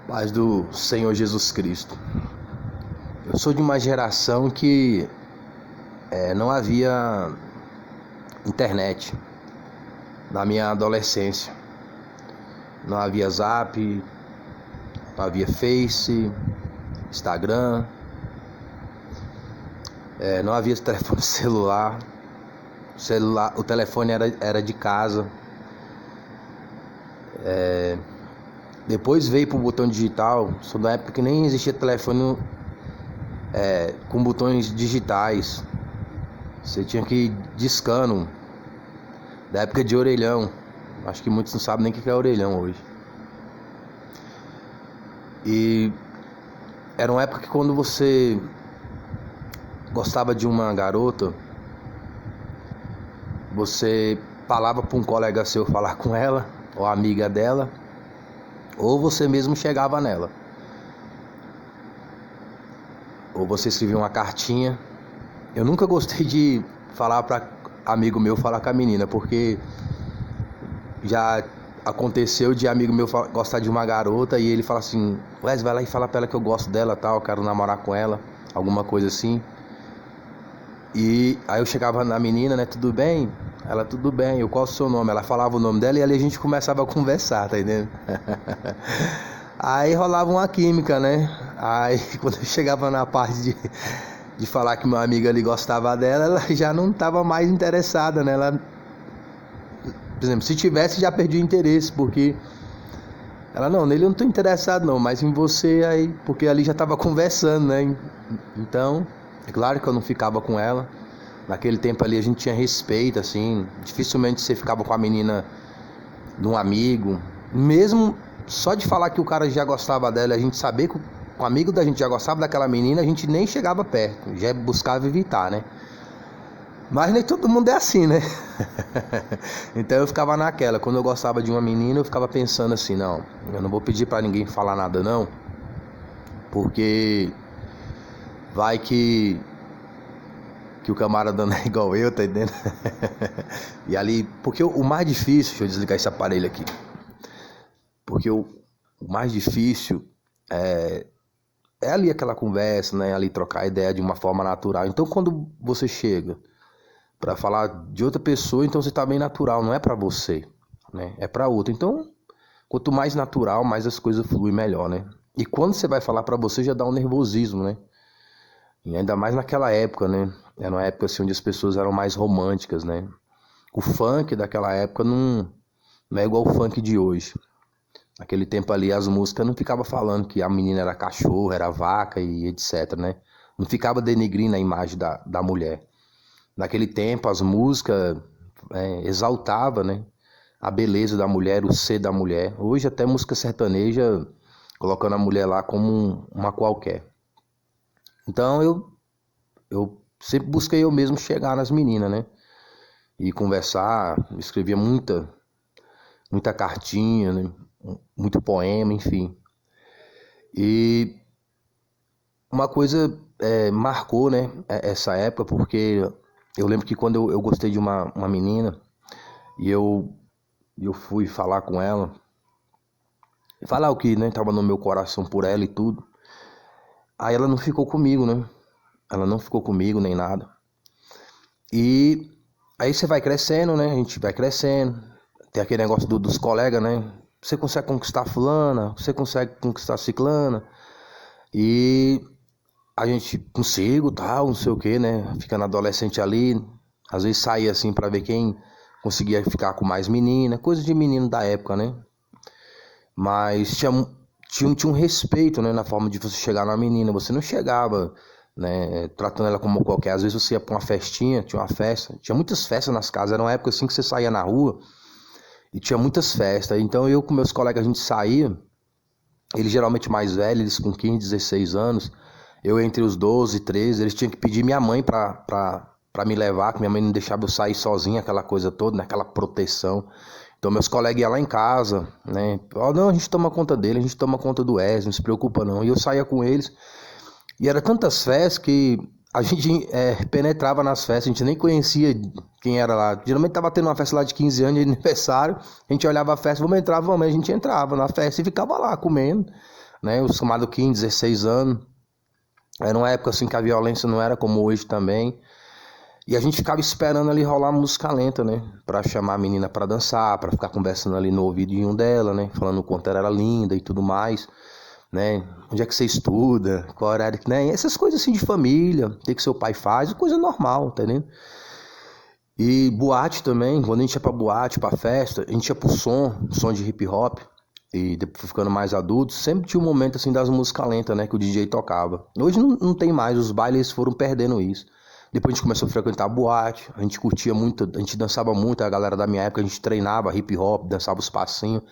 Paz do Senhor Jesus Cristo. Eu sou de uma geração que não havia internet na minha adolescência. Não havia Zap, não havia Face, Instagram, não havia telefone celular. O telefone era de casa. Depois veio pro botão digital. Sou da época que nem existia telefone com botões digitais. Você tinha que ir discando. Da época de orelhão. Acho que muitos não sabem nem o que é orelhão hoje. E era uma época que quando você gostava de uma garota, você falava para um colega seu falar com ela, ou amiga dela, ou você mesmo chegava nela. Ou você escrevia uma cartinha. Eu nunca gostei de falar para amigo meu falar com a menina, porque já aconteceu de amigo meu gostar de uma garota e ele fala assim: Wesley, vai lá e fala pra ela que eu gosto dela, tal, quero namorar com ela, alguma coisa assim. E aí eu chegava na menina, né, tudo bem? Ela, tudo bem. Eu, qual é o seu nome? Ela falava o nome dela e ali a gente começava a conversar, tá entendendo? Aí rolava uma química, né? Aí quando eu chegava na parte de falar que meu amigo ali gostava dela, ela já não estava mais interessada, né? Ela, por exemplo, se tivesse, já perdi o interesse, porque ela, não, nele eu não tô interessado não, mas em você aí, porque ali já tava conversando, né? Então, é claro que eu não ficava com ela. Naquele tempo ali a gente tinha respeito, assim, dificilmente você ficava com a menina de um amigo. Mesmo só de falar que o cara já gostava dela, a gente saber que o amigo da gente já gostava daquela menina, a gente nem chegava perto, já buscava evitar, né? Mas nem todo mundo é assim, né? Então eu ficava naquela. Quando eu gostava de uma menina, eu ficava pensando assim: não, eu não vou pedir pra ninguém falar nada não, porque vai que o camarada não é igual eu, tá entendendo? E ali, porque o mais difícil, deixa eu desligar esse aparelho aqui, porque o mais difícil é ali aquela conversa, né? Ali trocar ideia de uma forma natural. Então quando você chega pra falar de outra pessoa, então você tá bem natural, não é pra você, né? É pra outra. Então, quanto mais natural, mais as coisas fluem melhor, né? E quando você vai falar pra você, já dá um nervosismo, né? E ainda mais naquela época, né? Era uma época assim onde as pessoas eram mais românticas, né? O funk daquela época não é igual o funk de hoje. Naquele tempo ali as músicas não ficavam falando que a menina era cachorro, era vaca e etc, né? Não ficava denegrindo a imagem da mulher. Naquele tempo as músicas exaltavam, né, a beleza da mulher, o ser da mulher. Hoje até música sertaneja colocando a mulher lá como uma qualquer. Então eu sempre busquei eu mesmo chegar nas meninas, né? E conversar, escrevia muita cartinha, né? Muito poema, enfim. E uma coisa marcou, né, essa época, porque eu lembro que quando eu gostei de uma menina e eu fui falar com ela, falar o que, né, tava no meu coração por ela e tudo. Aí ela não ficou comigo, né? Ela não ficou comigo nem nada. E aí você vai crescendo, né? A gente vai crescendo. Tem aquele negócio dos colegas, né? Você consegue conquistar fulana, você consegue conquistar ciclana. E a gente consigo, tal, não sei o que, né? Ficando adolescente ali, às vezes saía assim pra ver quem conseguia ficar com mais menina, coisa de menino da época, né? Mas tinha um respeito, né, na forma de você chegar na menina. Você não chegava, né, tratando ela como qualquer. Às vezes você ia pra uma festinha, tinha uma festa, tinha muitas festas nas casas. Era uma época assim que você saía na rua e tinha muitas festas. Então eu com meus colegas a gente saía, eles geralmente mais velhos, eles com 15, 16 anos, eu entre os 12, 13, eles tinham que pedir minha mãe pra me levar, que minha mãe não deixava eu sair sozinha, aquela coisa toda, naquela proteção. Então meus colegas iam lá em casa, né? Oh, não, a gente toma conta dele, a gente toma conta do Wesley, não se preocupa não. E eu saía com eles. E era tantas festas que a gente penetrava nas festas, a gente nem conhecia quem era lá. Geralmente tava tendo uma festa lá de 15 anos, de aniversário, a gente olhava a festa, vamos entrar, vamos, a gente entrava na festa e ficava lá comendo. né? Os chamados 15, 16 anos. Era uma época assim que a violência não era como hoje também. E a gente ficava esperando ali rolar música lenta, né? Pra chamar a menina pra dançar, pra ficar conversando ali no ouvidinho dela, né? Falando o quanto ela era linda e tudo mais, né? Onde é que você estuda? Qual horário, né? Essas coisas assim de família, o que seu pai faz, coisa normal, tá entendendo? E boate também, quando a gente ia pra boate, pra festa, a gente ia pro som de hip hop. E depois ficando mais adulto, sempre tinha um momento assim das músicas lentas, né? Que o DJ tocava. Hoje não tem mais, os bailes foram perdendo isso. Depois a gente começou a frequentar a boate, a gente curtia muito, a gente dançava muito, a galera da minha época, a gente treinava hip hop, dançava os passinhos.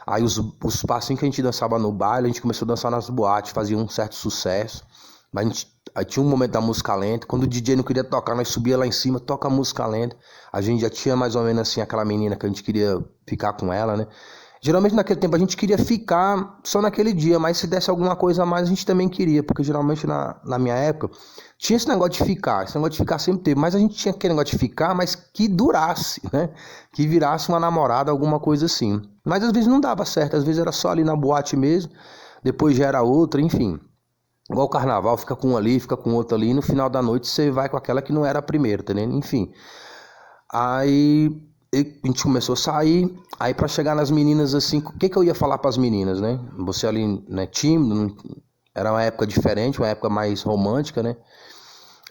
Aí os passinhos que a gente dançava no baile, a gente começou a dançar nas boates, fazia um certo sucesso. Mas aí tinha um momento da música lenta, quando o DJ não queria tocar, nós subia lá em cima, toca a música lenta. A gente já tinha mais ou menos assim aquela menina que a gente queria ficar com ela, né? Geralmente naquele tempo a gente queria ficar só naquele dia, mas se desse alguma coisa a mais a gente também queria, porque geralmente na minha época tinha esse negócio de ficar sempre teve, mas a gente tinha aquele negócio de ficar, mas que durasse, né? Que virasse uma namorada, alguma coisa assim. Mas às vezes não dava certo, às vezes era só ali na boate mesmo, depois já era outra, enfim. Igual o carnaval, fica com um ali, fica com outro ali, e no final da noite você vai com aquela que não era a primeira, tá entendendo? Enfim. Aí a gente começou a sair, aí pra chegar nas meninas assim, o que eu ia falar pras meninas, né? Você ali, né, tímido, era uma época diferente, uma época mais romântica, né?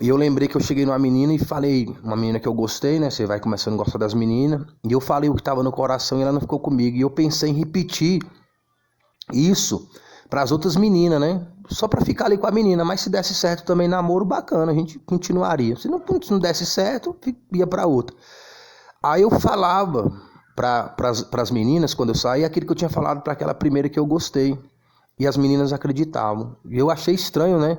E eu lembrei que eu cheguei numa menina e falei, uma menina que eu gostei, né? Você vai começando a gostar das meninas, e eu falei o que tava no coração e ela não ficou comigo, e eu pensei em repetir isso para as outras meninas, né? Só para ficar ali com a menina, mas se desse certo também namoro, bacana, a gente continuaria. Se não desse certo, ia para outra. Aí eu falava para as meninas, quando eu saí, aquilo que eu tinha falado para aquela primeira que eu gostei. E as meninas acreditavam. E eu achei estranho, né?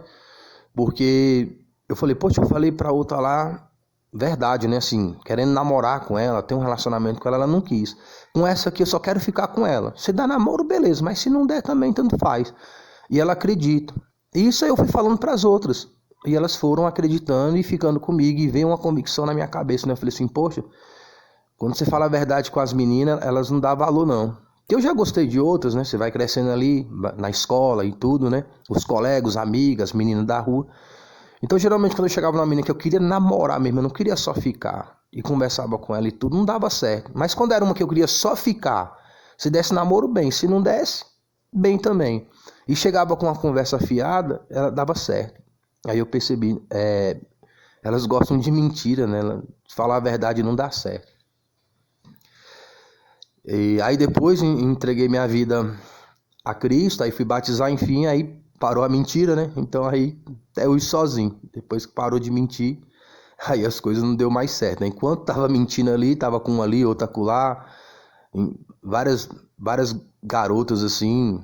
Porque eu falei, poxa, eu falei para outra lá, verdade, né? Assim, querendo namorar com ela, ter um relacionamento com ela, ela não quis. Com essa aqui eu só quero ficar com ela. Se dá namoro, beleza, mas se não der também, tanto faz. E ela acredita. E isso aí eu fui falando para as outras. E elas foram acreditando e ficando comigo. E veio uma convicção na minha cabeça, né? Eu falei assim, poxa, quando você fala a verdade com as meninas, elas não dão valor, não. Eu já gostei de outras, né? Você vai crescendo ali na escola e tudo, né? Os colegas, amigas, meninas da rua. Então, geralmente, quando eu chegava numa menina que eu queria namorar mesmo, eu não queria só ficar, e conversava com ela e tudo, não dava certo. Mas quando era uma que eu queria só ficar, se desse namoro, bem. Se não desse, bem também. E chegava com uma conversa afiada, ela dava certo. Aí eu percebi, elas gostam de mentira, né? Falar a verdade não dá certo. E aí depois entreguei minha vida a Cristo, aí fui batizar, enfim, aí parou a mentira, né? Então aí até hoje sozinho. Depois que parou de mentir, aí as coisas não deu mais certo, né? Enquanto tava mentindo ali, tava com uma ali, outra acolá, várias garotas assim,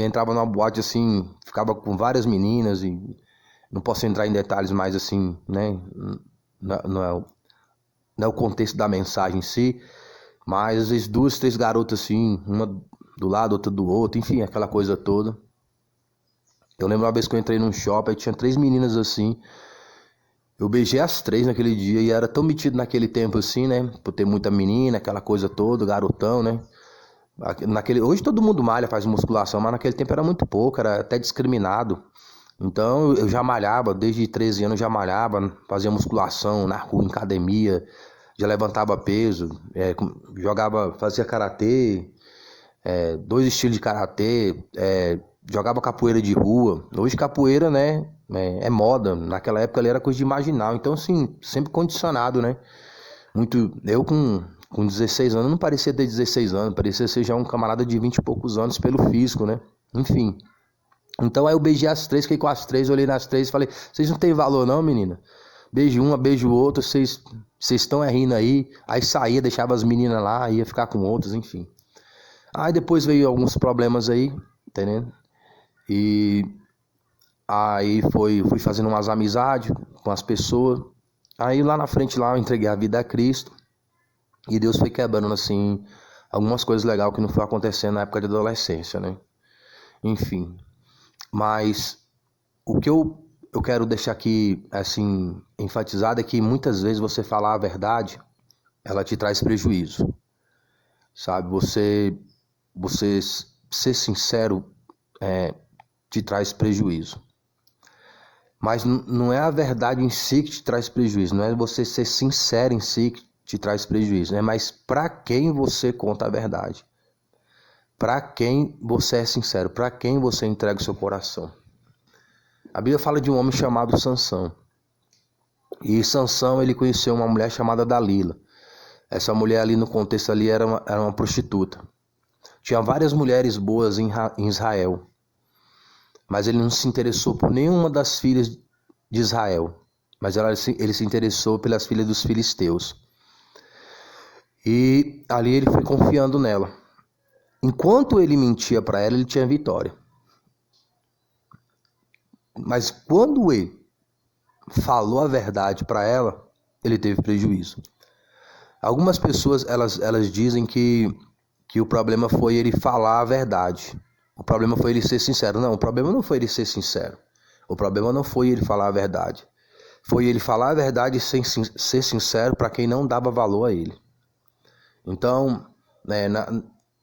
entrava numa boate assim, ficava com várias meninas e não posso entrar em detalhes mais assim, né? Não é o contexto da mensagem em si, mas às vezes 2, 3 garotas assim, uma do lado, outra do outro, enfim, aquela coisa toda. Eu lembro uma vez que eu entrei num shopping, aí tinha 3 meninas assim. Eu beijei as 3 naquele dia e era tão metido naquele tempo assim, né? Por ter muita menina, aquela coisa toda, garotão, né? Hoje todo mundo malha, faz musculação, mas naquele tempo era muito pouco, era até discriminado. Então eu já malhava, desde 13 anos eu já malhava, fazia musculação na rua, em academia, já levantava peso, fazia karatê, 2 estilos de karatê, jogava capoeira de rua. Hoje capoeira, né, é moda. Naquela época ali era coisa de marginal. Então, assim, sempre condicionado, né? Eu com 16 anos não parecia ter 16 anos. Parecia ser já um camarada de 20 e poucos anos pelo físico, né? Enfim. Então aí eu beijei as 3, fiquei com as 3, olhei nas 3 e falei, vocês não tem valor não, menina? Beijo uma, beijo outra, vocês estão rindo aí. Aí saía, deixava as meninas lá, ia ficar com outras, enfim. Aí depois veio alguns problemas aí, entendendo? E aí fui fazendo umas amizades com as pessoas. Aí lá na frente lá eu entreguei a vida a Cristo. E Deus foi quebrando assim algumas coisas legais que não foi acontecendo na época de adolescência, né? Enfim. Mas o que eu quero deixar aqui assim enfatizado é que muitas vezes você falar a verdade, ela te traz prejuízo. Sabe? Você ser sincero te traz prejuízo. Mas não é a verdade em si que te traz prejuízo, não é você ser sincero em si que te traz prejuízo, né? Mas para quem você conta a verdade, para quem você é sincero, para quem você entrega o seu coração. A Bíblia fala de um homem chamado Sansão. E Sansão, ele conheceu uma mulher chamada Dalila. Essa mulher ali no contexto ali era uma prostituta. Tinha várias mulheres boas em Israel, mas ele não se interessou por nenhuma das filhas de Israel, mas ele se interessou pelas filhas dos filisteus. E ali ele foi confiando nela. Enquanto ele mentia para ela, ele tinha vitória. Mas quando ele falou a verdade para ela, ele teve prejuízo. Algumas pessoas elas dizem que o problema foi ele falar a verdade. O problema foi ele ser sincero. Não, o problema não foi ele ser sincero. O problema não foi ele falar a verdade. Foi ele falar a verdade sem ser sincero para quem não dava valor a ele. Então,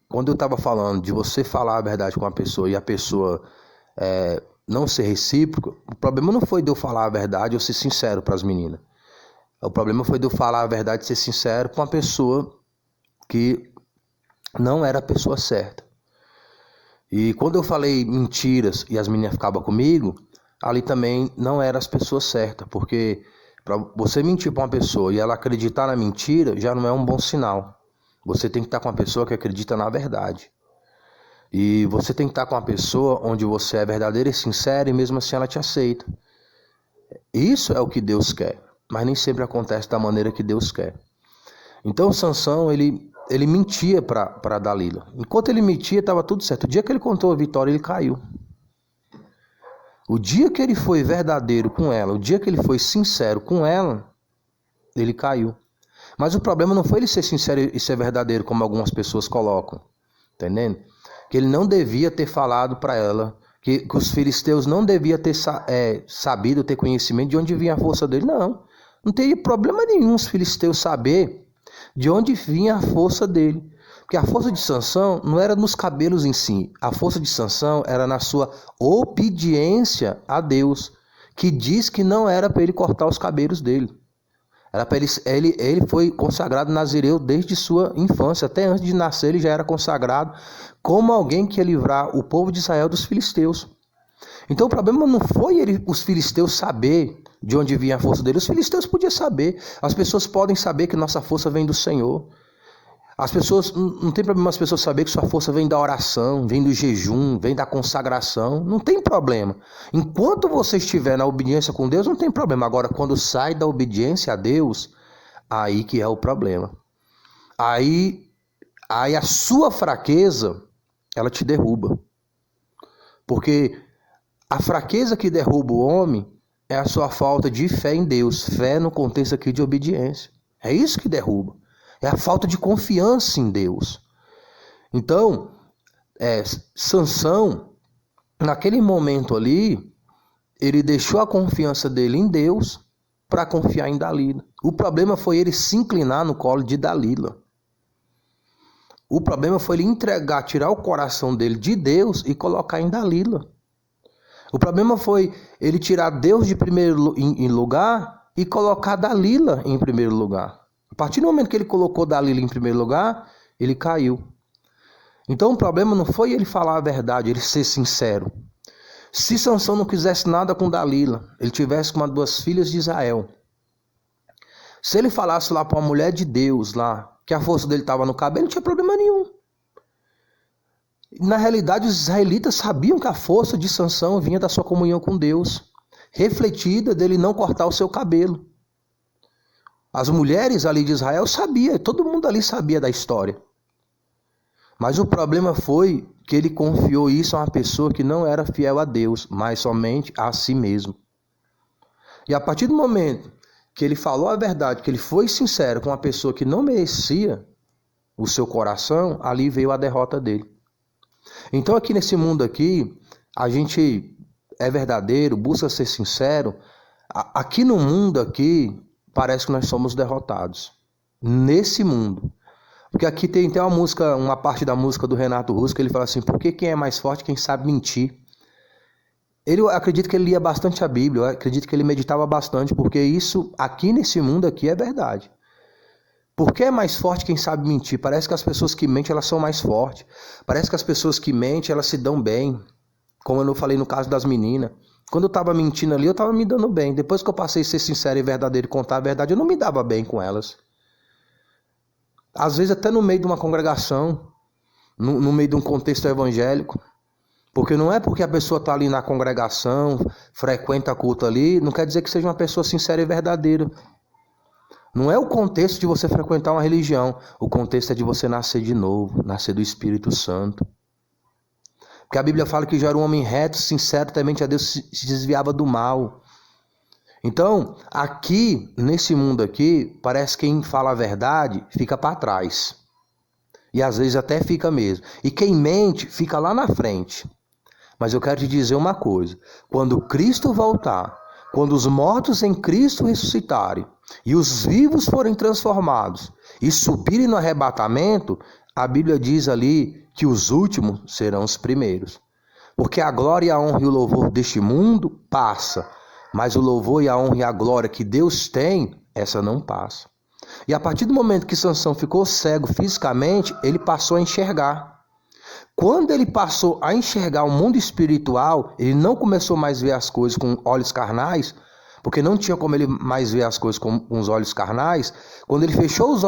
quando eu estava falando de você falar a verdade com uma pessoa e a pessoa não ser recíproco, o problema não foi de eu falar a verdade ou ser sincero para as meninas. O problema foi de eu falar a verdade e ser sincero com uma pessoa que não era a pessoa certa. E quando eu falei mentiras e as meninas ficavam comigo, ali também não eram as pessoas certas, porque para você mentir para uma pessoa e ela acreditar na mentira já não é um bom sinal. Você tem que estar com uma pessoa que acredita na verdade. E você tem que estar com uma pessoa onde você é verdadeiro e sincero e mesmo assim ela te aceita. Isso é o que Deus quer, mas nem sempre acontece da maneira que Deus quer. Então Sansão, ele mentia para Dalila. Enquanto ele mentia, estava tudo certo. O dia que ele contou a vitória, ele caiu. O dia que ele foi verdadeiro com ela, o dia que ele foi sincero com ela, ele caiu. Mas o problema não foi ele ser sincero e ser verdadeiro, como algumas pessoas colocam. Entendendo? Que ele não devia ter falado para ela, que os filisteus não deviam ter sabido, ter conhecimento de onde vinha a força dele. Não teria problema nenhum os filisteus saber de onde vinha a força dele. Porque a força de Sansão não era nos cabelos em si. A força de Sansão era na sua obediência a Deus, que diz que não era para ele cortar os cabelos dele. Era para ele foi consagrado nazireu desde sua infância. Até antes de nascer ele já era consagrado como alguém que ia livrar o povo de Israel dos filisteus. Então o problema não foi os filisteus saber de onde vinha a força dele. Os filisteus podiam saber. As pessoas podem saber que nossa força vem do Senhor. As pessoas, não tem problema as pessoas saber que sua força vem da oração, vem do jejum, vem da consagração. Não tem problema. Enquanto você estiver na obediência com Deus, não tem problema. Agora, quando sai da obediência a Deus, aí que é o problema. Aí a sua fraqueza, ela te derruba. Porque a fraqueza que derruba o homem é a sua falta de fé em Deus. Fé no contexto aqui de obediência. É isso que derruba. É a falta de confiança em Deus. Então, Sansão, naquele momento ali, ele deixou a confiança dele em Deus para confiar em Dalila. O problema foi ele se inclinar no colo de Dalila. O problema foi ele tirar o coração dele de Deus e colocar em Dalila. O problema foi ele tirar Deus de primeiro em lugar e colocar Dalila em primeiro lugar. A partir do momento que ele colocou Dalila em primeiro lugar, ele caiu. Então o problema não foi ele falar a verdade, ele ser sincero. Se Sansão não quisesse nada com Dalila, ele tivesse com uma das filhas de Israel. Se ele falasse lá para uma mulher de Deus lá, que a força dele estava no cabelo, não tinha problema nenhum. Na realidade, os israelitas sabiam que a força de Sansão vinha da sua comunhão com Deus, refletida dele não cortar o seu cabelo. As mulheres ali de Israel sabiam, todo mundo ali sabia da história. Mas o problema foi que ele confiou isso a uma pessoa que não era fiel a Deus, mas somente a si mesmo. E a partir do momento que ele falou a verdade, que ele foi sincero com uma pessoa que não merecia o seu coração, ali veio a derrota dele. Então aqui nesse mundo aqui, a gente é verdadeiro, busca ser sincero. Aqui no mundo aqui, parece que nós somos derrotados. Nesse mundo. Porque aqui tem uma música, uma parte da música do Renato Russo, que ele fala assim: por que quem é mais forte, quem sabe mentir? Eu acredito que ele lia bastante a Bíblia, eu acredito que ele meditava bastante, porque isso aqui nesse mundo aqui é verdade. Por que é mais forte quem sabe mentir? Parece que as pessoas que mentem, elas são mais fortes. Parece que as pessoas que mentem, elas se dão bem. Como eu falei no caso das meninas. Quando eu estava mentindo ali, eu estava me dando bem. Depois que eu passei a ser sincero e verdadeiro e contar a verdade, eu não me dava bem com elas. Às vezes até no meio de uma congregação, no meio de um contexto evangélico. Porque não é porque a pessoa está ali na congregação, frequenta culto ali, não quer dizer que seja uma pessoa sincera e verdadeira. Não é o contexto de você frequentar uma religião. O contexto é de você nascer de novo, nascer do Espírito Santo. Porque a Bíblia fala que já era um homem reto, sincero, temente a Deus, se desviava do mal. Então, aqui, nesse mundo aqui, parece que quem fala a verdade fica para trás. E às vezes até fica mesmo. E quem mente fica lá na frente. Mas eu quero te dizer uma coisa. Quando Cristo voltar, quando os mortos em Cristo ressuscitarem e os vivos forem transformados e subirem no arrebatamento, a Bíblia diz ali que os últimos serão os primeiros. Porque a glória, a honra e o louvor deste mundo passa, mas o louvor e a honra e a glória que Deus tem, essa não passa. E a partir do momento que Sansão ficou cego fisicamente, ele passou a enxergar. Quando ele passou a enxergar o mundo espiritual, ele não começou mais a ver as coisas com olhos carnais, porque não tinha como ele mais ver as coisas com os olhos carnais. Quando ele fechou os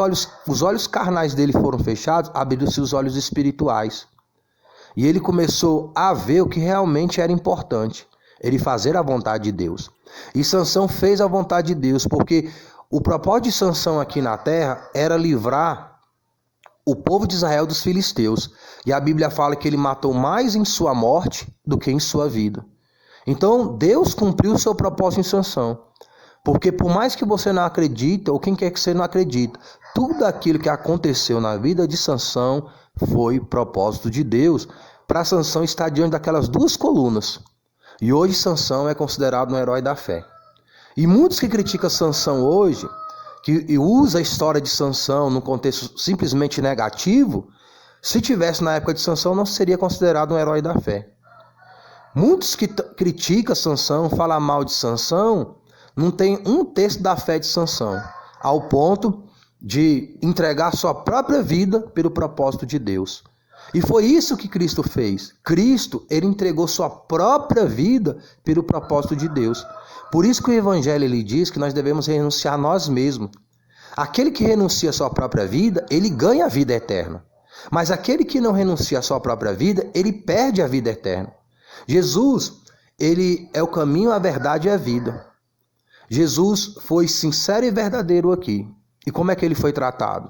olhos carnais dele foram fechados, abriram-se os olhos espirituais. E ele começou a ver o que realmente era importante, ele fazer a vontade de Deus. E Sansão fez a vontade de Deus, porque o propósito de Sansão aqui na terra era livrar o povo de Israel dos filisteus. E a Bíblia fala que ele matou mais em sua morte do que em sua vida. Então Deus cumpriu o seu propósito em Sansão. Porque por mais que você não acredite, ou quem quer que você não acredite, tudo aquilo que aconteceu na vida de Sansão foi propósito de Deus, para Sansão estar diante daquelas duas colunas. E hoje Sansão é considerado um herói da fé. E muitos que criticam Sansão hoje, que usa a história de Sansão num contexto simplesmente negativo, se tivesse na época de Sansão, não seria considerado um herói da fé. Muitos que criticam Sansão, falam mal de Sansão, não tem um terço da fé de Sansão, ao ponto de entregar sua própria vida pelo propósito de Deus. E foi isso que Cristo fez. Cristo, ele entregou sua própria vida pelo propósito de Deus. Por isso que o Evangelho ele diz que nós devemos renunciar a nós mesmos. Aquele que renuncia a sua própria vida, ele ganha a vida eterna. Mas aquele que não renuncia a sua própria vida, ele perde a vida eterna. Jesus, ele é o caminho, a verdade e a vida. Jesus foi sincero e verdadeiro aqui. E como é que ele foi tratado?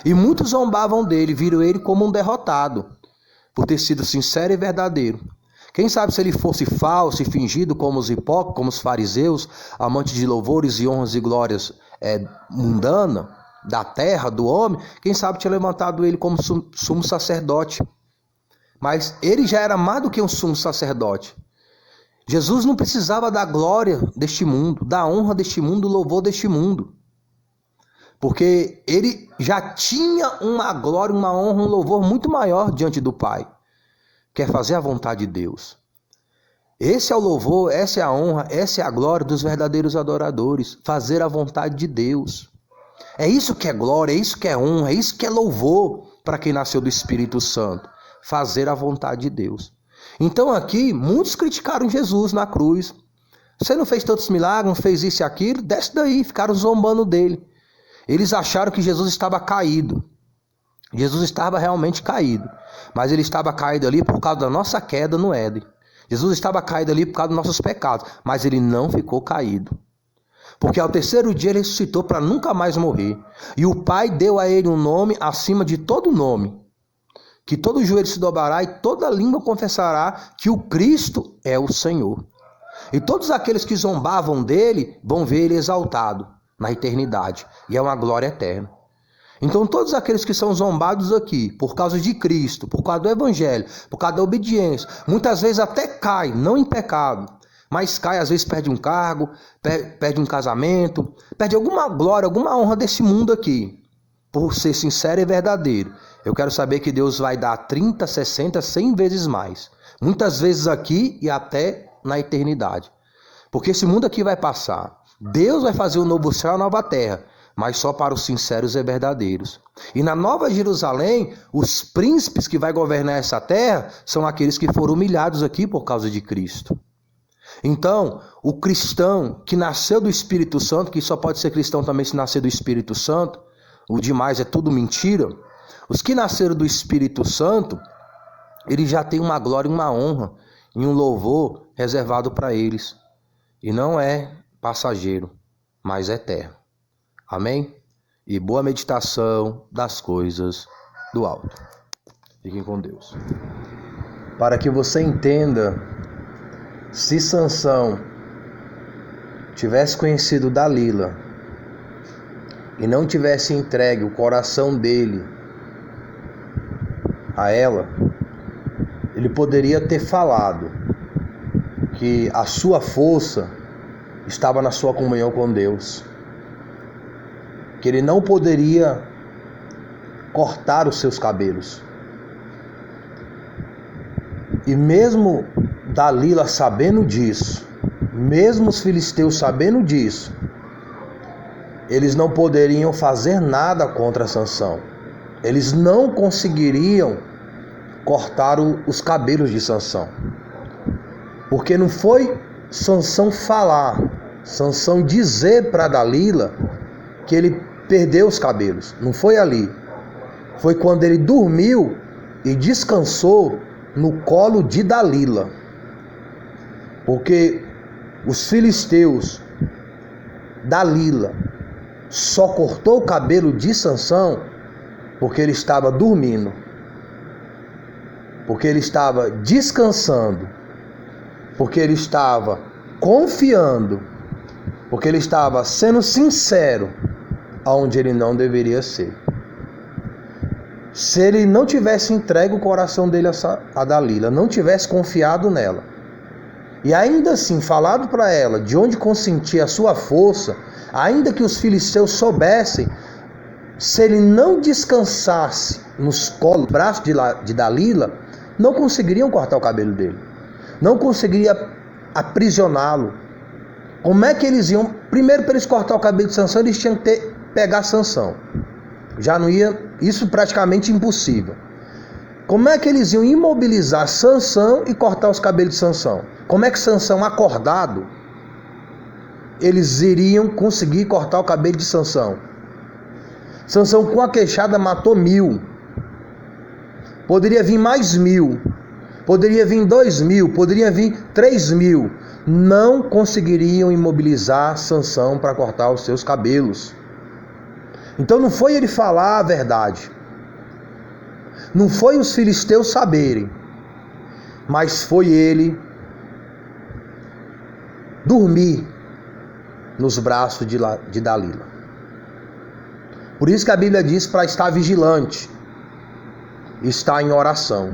E muitos zombavam dele, viram ele como um derrotado, por ter sido sincero e verdadeiro. Quem sabe se ele fosse falso e fingido como os hipócritas, como os fariseus, amantes de louvores e honras e glórias mundana, da terra, do homem, quem sabe tinha levantado ele como sumo sacerdote. Mas ele já era mais do que um sumo sacerdote. Jesus não precisava da glória deste mundo, da honra deste mundo, do louvor deste mundo. Porque ele já tinha uma glória, uma honra, um louvor muito maior diante do Pai. Quer fazer a vontade de Deus. Esse é o louvor, essa é a honra, essa é a glória dos verdadeiros adoradores. Fazer a vontade de Deus. É isso que é glória, é isso que é honra, é isso que é louvor para quem nasceu do Espírito Santo. Fazer a vontade de Deus. Então aqui, muitos criticaram Jesus na cruz. Você não fez tantos milagres, não fez isso e aquilo, desce daí, ficaram zombando dele. Eles acharam que Jesus estava caído. Jesus estava realmente caído. Mas ele estava caído ali por causa da nossa queda no Éden. Jesus estava caído ali por causa dos nossos pecados. Mas ele não ficou caído. Porque ao terceiro dia ele ressuscitou para nunca mais morrer. E o Pai deu a ele um nome acima de todo nome. Que todo joelho se dobrará e toda língua confessará que o Cristo é o Senhor. E todos aqueles que zombavam dele vão ver ele exaltado na eternidade. E é uma glória eterna. Então todos aqueles que são zombados aqui, por causa de Cristo, por causa do Evangelho, por causa da obediência, muitas vezes até cai, não em pecado, mas cai, às vezes perde um cargo, perde um casamento, perde alguma glória, alguma honra desse mundo aqui. por ser sincero e verdadeiro, eu quero saber que Deus vai dar 30, 60, 100 vezes mais. Muitas vezes aqui e até na eternidade. Porque esse mundo aqui vai passar. Deus vai fazer um novo céu e uma nova terra, mas só para os sinceros e verdadeiros. E na Nova Jerusalém, os príncipes que vai governar essa terra são aqueles que foram humilhados aqui por causa de Cristo. Então, o cristão que nasceu do Espírito Santo, que só pode ser cristão também se nascer do Espírito Santo, o demais é tudo mentira. Os que nasceram do Espírito Santo, eles já têm uma glória, uma honra e um louvor reservado para eles. E não é passageiro, mas é eterno. Amém? E boa meditação das coisas do alto. Fiquem com Deus. Para que você entenda, se Sansão tivesse conhecido Dalila e não tivesse entregue o coração dele a ela, ele poderia ter falado que a sua força estava na sua comunhão com Deus, que ele não poderia cortar os seus cabelos. E mesmo Dalila sabendo disso, mesmo os filisteus sabendo disso, eles não poderiam fazer nada contra Sansão. Eles não conseguiriam cortar os cabelos de Sansão. Porque não foi Sansão falar, Sansão dizer para Dalila que ele perdeu os cabelos. Não foi ali. Foi quando ele dormiu e descansou no colo de Dalila. Porque os filisteus, Dalila, só cortou o cabelo de Sansão porque ele estava dormindo. Porque ele estava descansando. Porque ele estava confiando. Porque ele estava sendo sincero aonde ele não deveria ser. Se ele não tivesse entregue o coração dele a Dalila, não tivesse confiado nela, e ainda assim falado para ela de onde consentia a sua força, ainda que os filisteus soubessem, se ele não descansasse nos colos, braços de Dalila, não conseguiriam cortar o cabelo dele, não conseguiria aprisioná-lo. Como é que eles iam? Primeiro, para eles cortar o cabelo de Sansão, eles tinham que pegar Sansão. Já não ia, isso praticamente impossível. Como é que eles iam imobilizar Sansão e cortar os cabelos de Sansão? Como é que Sansão, acordado, eles iriam conseguir cortar o cabelo de Sansão? Sansão com a queixada matou 1000. Poderia vir mais 1000. Poderia vir 2000. Poderia vir 3000. Não conseguiriam imobilizar Sansão para cortar os seus cabelos. Então não foi ele falar a verdade. Não foi os filisteus saberem. Mas foi ele dormir nos braços de Dalila. Por isso que a Bíblia diz para estar vigilante, estar em oração.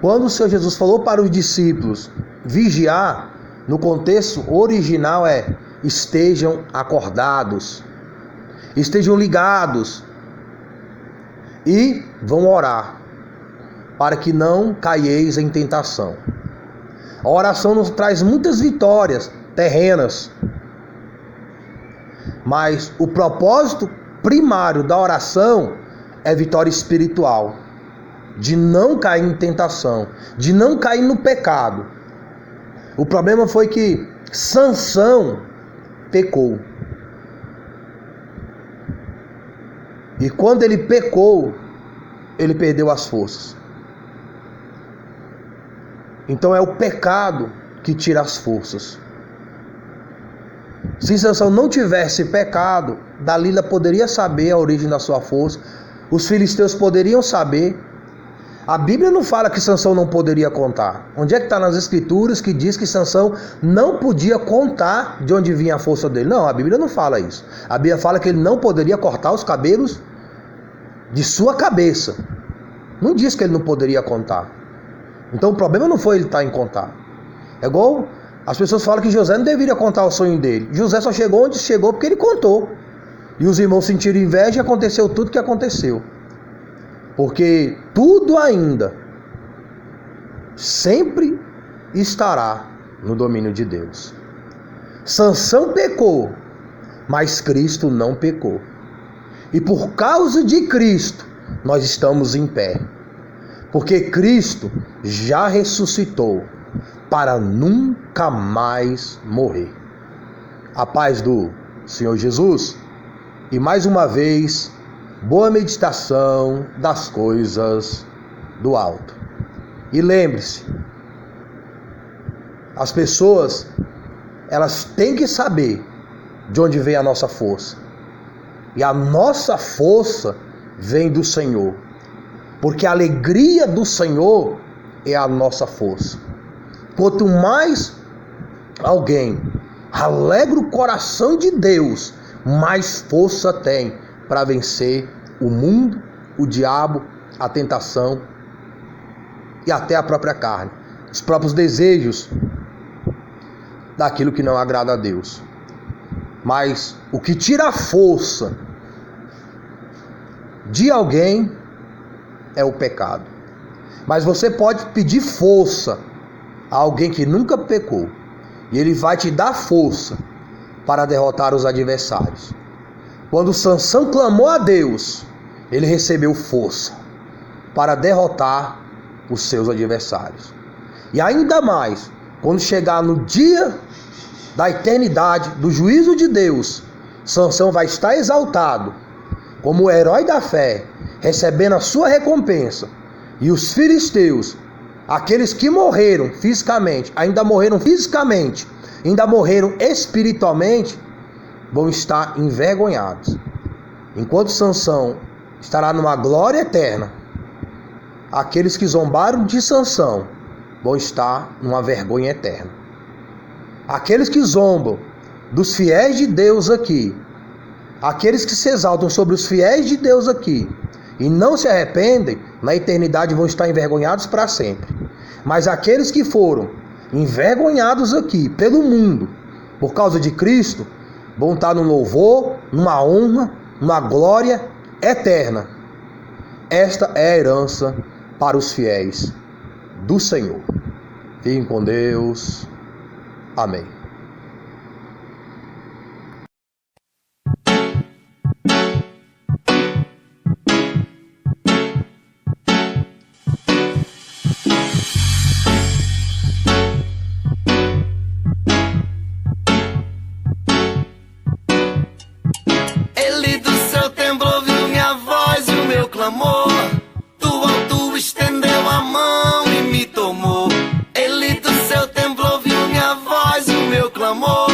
Quando o Senhor Jesus falou para os discípulos vigiar, no contexto original é: estejam acordados, estejam ligados e vão orar, para que não caieis em tentação. A oração nos traz muitas vitórias terrenas, mas o propósito primário da oração é vitória espiritual, de não cair em tentação, de não cair no pecado. O problema foi que Sansão pecou. E quando ele pecou, ele perdeu as forças. Então é o pecado que tira as forças. Se Sansão não tivesse pecado, Dalila poderia saber a origem da sua força. Os filisteus poderiam saber. A Bíblia não fala que Sansão não poderia contar. Onde é que está nas Escrituras que diz que Sansão não podia contar de onde vinha a força dele? Não, a Bíblia não fala isso. A Bíblia fala que ele não poderia cortar os cabelos de sua cabeça. Não diz que ele não poderia contar. Então o problema não foi ele estar em contar. É igual as pessoas falam que José não deveria contar o sonho dele. José só chegou onde chegou porque ele contou. E os irmãos sentiram inveja e aconteceu tudo que aconteceu. Porque tudo ainda sempre estará no domínio de Deus. Sansão pecou, mas Cristo não pecou. E por causa de Cristo, nós estamos em pé. Porque Cristo já ressuscitou para nunca mais morrer. A paz do Senhor Jesus. E mais uma vez, boa meditação das coisas do alto. E lembre-se, as pessoas, elas têm que saber de onde vem a nossa força. E a nossa força vem do Senhor. Porque a alegria do Senhor é a nossa força. Quanto mais alguém alegra o coração de Deus, mais força tem para vencer o mundo, o diabo, a tentação e até a própria carne, os próprios desejos daquilo que não agrada a Deus. Mas o que tira a força de alguém é o pecado. Mas você pode pedir força a alguém que nunca pecou, e ele vai te dar força para derrotar os adversários. Quando Sansão clamou a Deus, ele recebeu força para derrotar os seus adversários. E ainda mais, quando chegar no dia da eternidade, do juízo de Deus, Sansão vai estar exaltado como o herói da fé, recebendo a sua recompensa. E os filisteus, aqueles que morreram fisicamente, ainda morreram fisicamente, ainda morreram espiritualmente, vão estar envergonhados. Enquanto Sansão estará numa glória eterna, aqueles que zombaram de Sansão vão estar numa vergonha eterna. Aqueles que zombam dos fiéis de Deus aqui, aqueles que se exaltam sobre os fiéis de Deus aqui e não se arrependem, na eternidade vão estar envergonhados para sempre. Mas aqueles que foram envergonhados aqui pelo mundo, por causa de Cristo, vão estar num louvor, numa honra, numa glória eterna. Esta é a herança para os fiéis do Senhor. Fiquem com Deus. Amém. Ele do seu temblor ouviu minha voz e o meu clamor. Do alto estendeu a mão e me tomou. Ele do seu temblor ouviu minha voz e o meu clamor.